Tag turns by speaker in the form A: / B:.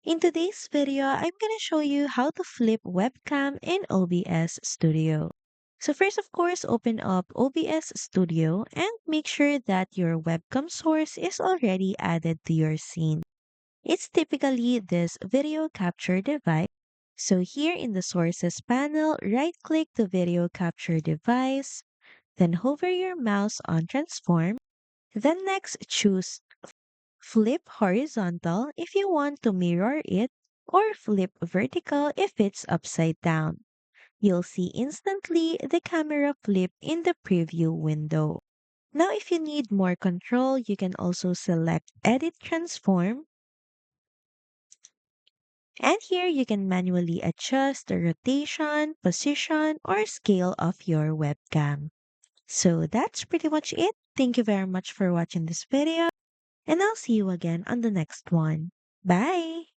A: In today's video, I'm going to show you how to flip webcam in OBS Studio. So first, of course, open up OBS Studio and make sure that your webcam source is already added to your scene. It's typically this video capture device. So here in the sources panel, right-click the video capture device, then hover your mouse on transform. Then next choose flip horizontal if you want to mirror it, or flip vertical if it's upside down. You'll see instantly the camera flip in the preview window. Now, if you need more control, you can also select Edit Transform, and here you can manually adjust the rotation, position, or scale of your webcam. So that's pretty much it. Thank you very much for watching this video, and I'll see you again on the next one. Bye!